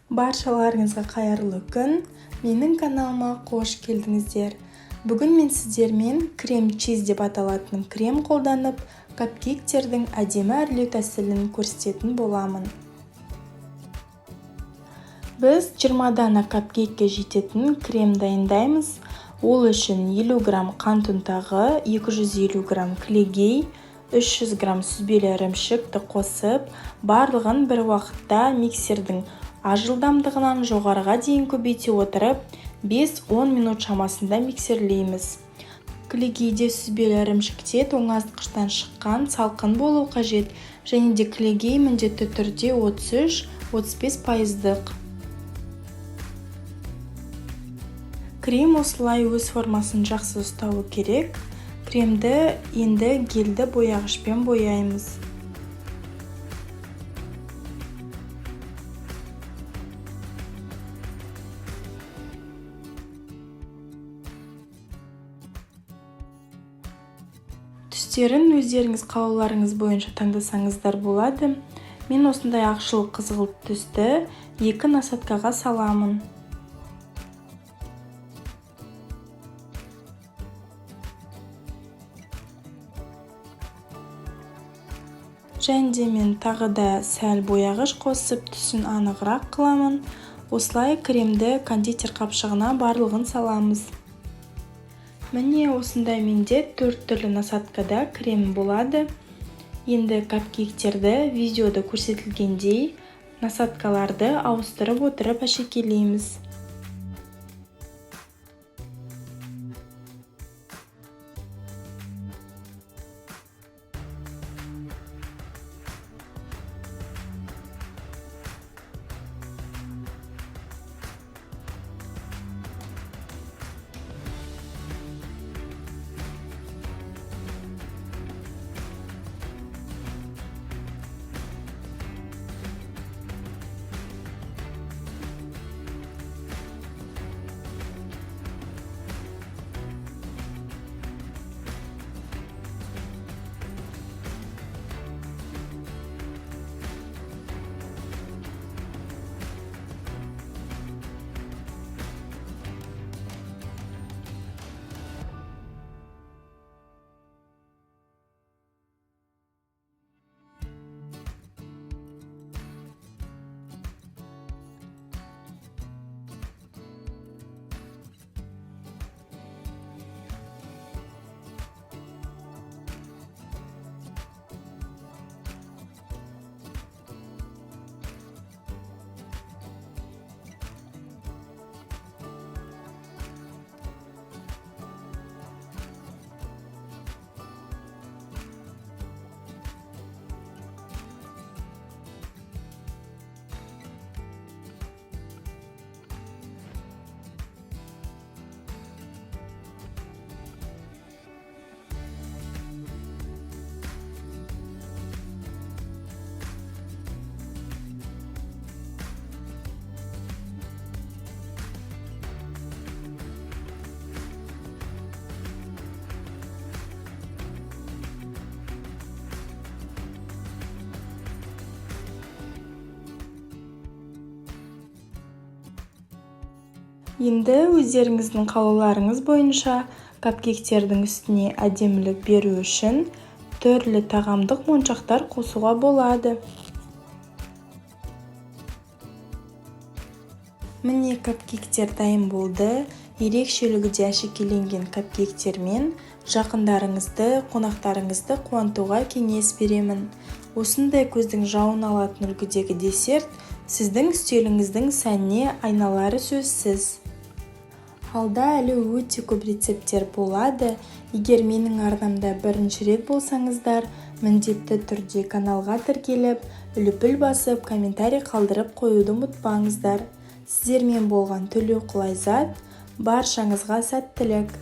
Баршаларыңызға қайырлы күн. Менің каналыма қош келдіңіздер. Бүгін мен сіздермен крем чиз деп аталатын крем қолданып, капкейктердің әдемі әрлеу тәсілін көрсететін боламын. Біз 20 дана капкейкке жететін крем дайындаймыз. Ол үшін 50 грамм қант ұнтағы, 250 грамм клегей, 300 грамм сүзбелі ірімшікті қосып, барлығын бір уақытта миксердің жылдамдығынан жоғарыға дейін көбейте отырып, 5-10 минут шамасында миксерлейміз. Клегейде сүзбелі ірімшікте тоңазытқыштан шыққан салқын болу қажет, және де клегей міндетті түрде 33-35%. Крем осылай өз формасын жақсы ұстауы керек. Кремді енді гельді бояғышпен бояймыз. Түстерін өздеріңіз қалауларыңыз бойынша таңдасаңыздар болады. Мен осындай ақшыл қызғылт түсті 2 насаткаға саламын. Және де мен тағы да сәл бояғыш қосып түсін анығырақ қыламын. Осылай кремді кондитер қапшығына барлығын саламыз. Міне осындай менде 4 түрлі насаткада крем болады. Енді капкейктерді видеода көрсетілгендей насаткаларды ауыстырып отырып әшекейлейміз. Енді өздеріңіздің қалауларыңыз бойынша капкейктердің үстіне әдемілік беру үшін түрлі тағамдық моншақтар қосуға болады. Міне капкейктер дайын болды. Ерекшелігі де әшекейленген капкейктермен жақындарыңызды, қонақтарыңызды қуантуға кеңес беремін. Осындай көздің жауын алатын үлгідегі десерт сіздің үстеліңіздің сәніне айналары сөзсіз. Алда әлі өте көп рецепттер болады. Егер менің арнамда бірінші рет болсаңыздар, міндетті түрде каналға тіркеліп, үліпіл басып, комментарий қалдырып қоюды ұмытпаңыздар. Сіздермен болған Төлеуқұл Айзат, баршаңызға сәттілік.